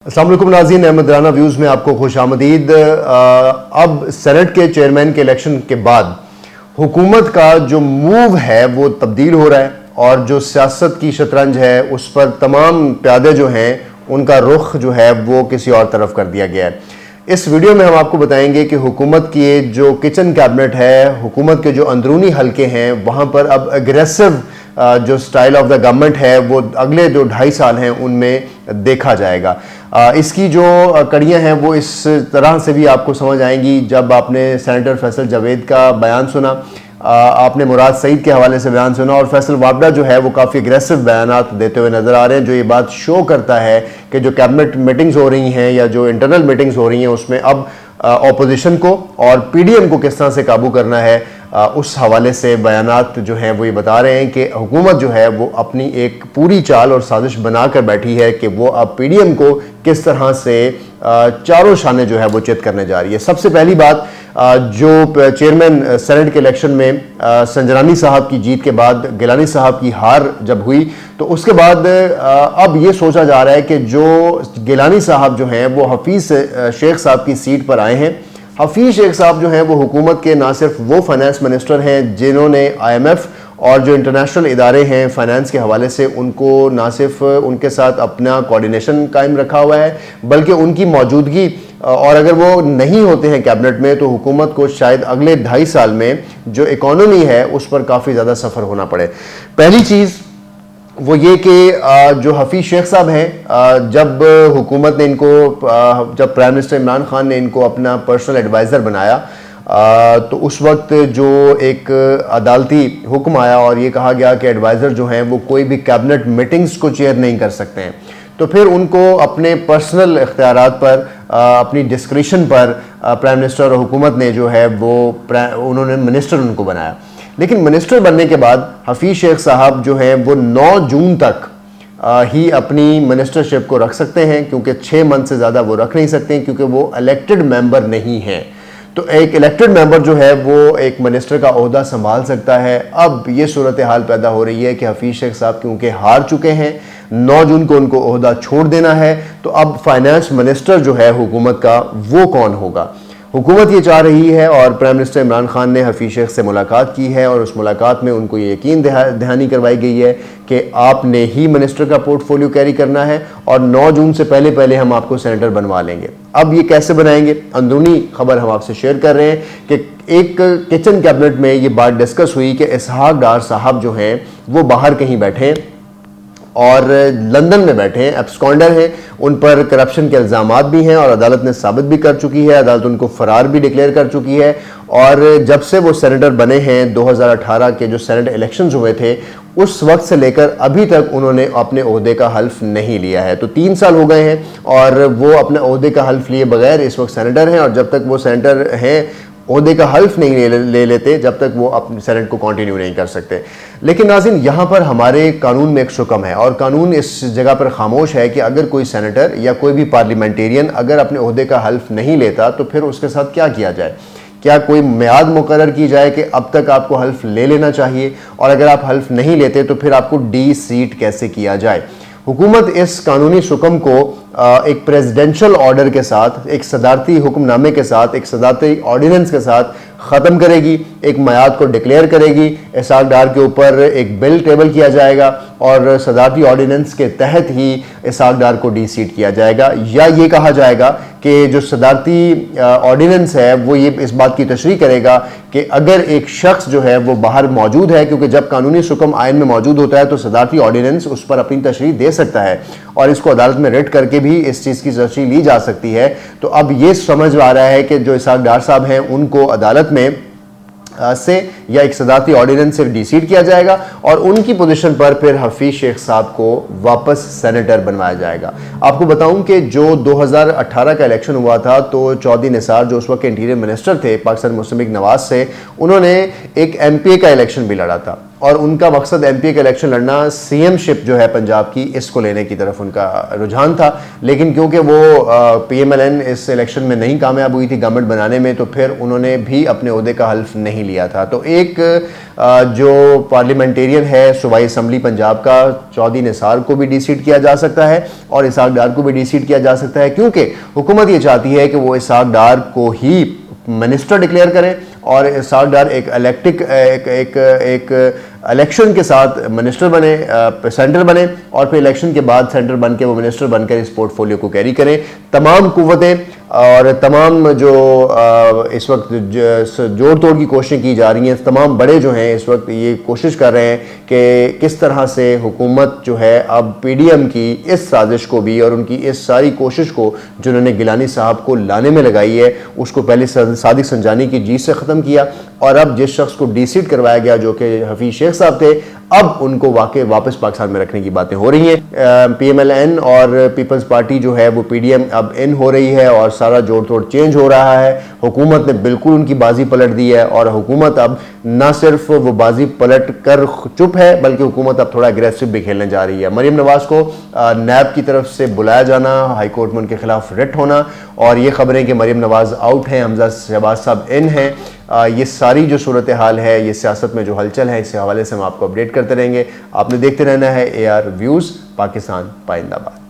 अस्सलाम वालेकुम नाज़रीन, अहमद राना व्यूज़ में आपको खुश आमदीद। अब सेनेट के चेयरमैन के इलेक्शन के बाद हुकूमत का जो मूव है वो तब्दील हो रहा है और जो सियासत की शतरंज है उस पर तमाम प्यादे जो हैं उनका रुख जो है वो किसी और तरफ कर दिया गया है। इस वीडियो में हम आपको बताएंगे कि हुकूमत की जो किचन कैबिनेट है, हुकूमत के जो अंदरूनी हलके हैं, वहाँ पर अब एग्रेसिव जो स्टाइल ऑफ द गवर्नमेंट है वो अगले जो 2.5 साल हैं उनमें देखा जाएगा। इसकी जो कड़ियाँ हैं वो इस तरह से भी आपको समझ आएंगी जब आपने सेनेटर फैसल जावेद का बयान सुना, आपने मुराद सईद के हवाले से बयान सुना और फैसल वाबड़ा जो है वो काफ़ी एग्रेसिव बयानात देते हुए नज़र आ रहे हैं, जो ये बात शो करता है कि जो कैबिनेट मीटिंग्स हो रही हैं या जो इंटरनल मीटिंग्स हो रही हैं उसमें अब ऑपोजिशन को और पीडीएम को किस तरह से काबू करना है, उस हवाले से बयानात जो हैं वो ये बता रहे हैं कि हुकूमत जो है वो अपनी एक पूरी चाल और साजिश बनाकर बैठी है कि वो अब पीडीएम को किस तरह से चारों शाने जो है वो चित करने जा रही है। सबसे पहली बात, जो चेयरमैन सेनेट के इलेक्शन में संजरानी साहब की जीत के बाद गिलानी साहब की हार जब हुई तो उसके बाद अब ये सोचा जा रहा है कि जो गिलानी साहब जो हैं वो हफीज़ शेख साहब की सीट पर आए हैं। हफीज़ शेख साहब जो हैं वो हुकूमत के ना सिर्फ वो फाइनेंस मिनिस्टर हैं जिन्होंने IMF और जो इंटरनेशनल इदारे हैं फाइनेंस के हवाले से उनको ना सिर्फ उनके साथ अपना कोऑर्डिनेशन कायम रखा हुआ है बल्कि उनकी मौजूदगी, और अगर वो नहीं होते हैं कैबिनेट में तो हुकूमत को शायद अगले 2.5 साल में जो इकॉनमी है उस पर काफ़ी ज़्यादा सफ़र होना पड़े। पहली चीज़ वो ये कि जो हफीज़ शेख साहब हैं, जब हुकूमत ने इनको जब प्राइम मिनिस्टर इमरान खान ने इनको अपना पर्सनल एडवाइज़र बनाया तो उस वक्त जो एक अदालती हुक्म आया और ये कहा गया कि एडवाइज़र जो हैं वो कोई भी कैबिनेट मीटिंग्स को चेयर नहीं कर सकते हैं, तो फिर उनको अपने पर्सनल इख्तियारात पर अपनी डिस्क्रिशन पर प्राइम मिनिस्टर और हुकूमत ने जो है वो उन्होंने मिनिस्टर उनको बनाया। लेकिन मिनिस्टर बनने के बाद हफीज़ शेख साहब जो हैं वो 9 जून तक ही अपनी मिनिस्टरशिप को रख सकते हैं, क्योंकि 6 मंथ से ज़्यादा वो रख नहीं सकते हैं क्योंकि वो इलेक्टेड मेंबर नहीं हैं। तो एक इलेक्टेड मेंबर जो है वो एक मिनिस्टर का ओहदा संभाल सकता है। अब ये सूरत हाल पैदा हो रही है कि हफीज़ शेख साहब क्योंकि हार चुके हैं, 9 जून को उनको ओहदा छोड़ देना है, तो अब फाइनेंस मिनिस्टर जो है हुकूमत का वो कौन होगा। हुकूमत ये चाह रही है और प्राइम मिनिस्टर इमरान खान ने हफीज़ शेख से मुलाकात की है और उस मुलाकात में उनको ये यकीन दहानी करवाई गई है कि आपने ही मिनिस्टर का पोर्टफोलियो कैरी करना है और 9 जून से पहले पहले हम आपको सेनेटर बनवा लेंगे। अब ये कैसे बनाएंगे, अंदरूनी खबर हम आपसे शेयर कर रहे हैं कि एक किचन कैबिनेट में ये बात डिस्कस हुई कि इसहाक डार साहब जो हैं वो बाहर कहीं बैठे हैं और लंदन में बैठे हैं, एब्सकॉन्डर हैं, उन पर करप्शन के इल्ज़ामात भी हैं और अदालत ने साबित भी कर चुकी है, अदालत उनको फरार भी डिक्लेयर कर चुकी है। और जब से वो सेनेटर बने हैं 2018 के जो सेनेट इलेक्शंस हुए थे उस वक्त से लेकर अभी तक उन्होंने अपने ओहदे का हल्फ नहीं लिया है। तो 3 साल हो गए हैं और वो अपने ओहदे का हल्फ लिए बगैर इस वक्त सेनेटर हैं और जब तक वो सेनेटर हैं ओहदे का हल्फ नहीं ले लेते जब तक वो अपने सेनेट को कंटिन्यू नहीं कर सकते। लेकिन नाज़रीन, यहाँ पर हमारे कानून में एक शुक्म है और कानून इस जगह पर खामोश है कि अगर कोई सेनेटर या कोई भी पार्लियामेंटेरियन अगर अपने ओहदे का हल्फ नहीं लेता तो फिर उसके साथ क्या किया जाए। क्या कोई मियाद मुकर्रर की जाए कि अब तक आपको हल्फ ले लेना चाहिए और अगर आप हल्फ नहीं लेते तो फिर आपको डी-सीट कैसे किया जाए। हुकूमत इस कानूनी शुक्म को एक प्रेसिडेंशियल ऑर्डर के साथ, एक सदारती हुक्मनामे के साथ, एक सदारती ऑर्डिनेंस के साथ ख़त्म करेगी, एक मियाद को डिक्लेयर करेगी, इसहाक डार के ऊपर एक बिल टेबल किया जाएगा और सदारती ऑर्डिनेंस के तहत ही इसहाक डार को डी-सीट किया जाएगा। या ये कहा जाएगा कि जो सदारती ऑर्डिनेंस है वो ये इस बात की तशरीह करेगा कि अगर एक शख्स जो है वो बाहर मौजूद है, क्योंकि जब कानूनी शुक्म आइन में मौजूद होता है तो सदारती ऑर्डिनेंस उस पर अपनी तशरीह दे सकता है और इसको अदालत में रिट करके भी इस चीज़ की तशरीह ली जा सकती है। तो अब ये समझ आ रहा है कि जो इसहाक डार साहब हैं उनको अदालत में से या एक सदारती ऑर्डिनेंस से डी-सीट किया जाएगा और उनकी पोजीशन पर फिर हफीज़ शेख साहब को वापस सेनेटर बनवाया जाएगा। आपको बताऊं कि जो 2018 का इलेक्शन हुआ था तो चौधरी निसार जो उस वक्त इंटीरियर मिनिस्टर थे पाकिस्तान मुस्लिम लीग नवाज से, उन्होंने एक MPA का इलेक्शन भी लड़ा था और उनका मकसद एमपी का इलेक्शन लड़ना, सीएमशिप जो है पंजाब की, इसको लेने की तरफ उनका रुझान था। लेकिन क्योंकि वो पीएमएलएन इस इलेक्शन में नहीं कामयाब हुई थी गवर्नमेंट बनाने में, तो फिर उन्होंने भी अपने ओहदे का हल्फ नहीं लिया था। तो एक जो पार्लियामेंटेरियन है सूबाई असम्बली पंजाब का, चौधरी निसार को भी डिसीट किया जा सकता है और इसहाक डार को भी डिसीट किया जा सकता है, क्योंकि हुकूमत ये चाहती है कि वो इसहाक डार को ही मिनिस्टर डिक्लेयर करें और इसहाक डार एक इलेक्शन के साथ मिनिस्टर बने, सेंटर बने, और फिर इलेक्शन के बाद सेंटर बन के वो मिनिस्टर बनकर इस पोर्टफोलियो को कैरी करें। तमाम कुव्वतें और तमाम जो इस वक्त जोड़ तोड़ की कोशिशें की जा रही हैं, तमाम बड़े जो हैं इस वक्त ये कोशिश कर रहे हैं कि किस तरह से हुकूमत जो है अब पीडीएम की इस साजिश को भी और उनकी इस सारी कोशिश को जो उन्होंने गिलानी साहब को लाने में लगाई है, उसको पहले सादिक संजानी की जीत से ख़त्म किया, और अब जिस शख्स को डिसीट करवाया गया जो कि हफीज शेख साहब थे, अब उनको वापस पाकिस्तान में रखने की बातें हो रही हैं। पीएमएलएन और पीपल्स पार्टी जो है वो पीडीएम अब इन हो रही है और सारा जोड़ तोड़ चेंज हो रहा है। हुकूमत ने बिल्कुल उनकी बाजी पलट दी है और हुकूमत अब ना सिर्फ वो बाजी पलट कर चुप है, बल्कि हुकूमत अब थोड़ा अग्रेसिव भी खेलने जा रही है। मरियम नवाज को नैब की तरफ से बुलाया जाना, हाई कोर्ट में उनके खिलाफ रिट होना, और ये खबरें कि मरियम नवाज आउट हैं, हमजा शहबाज साहब इन हैं, ये सारी जो सूरत हाल है, ये सियासत में जो हलचल है, इससे हवाले से हम आपको अपडेट करते रहेंगे। आपने देखते रहना है AR व्यूज़, पाकिस्तान पाइंदाबाद।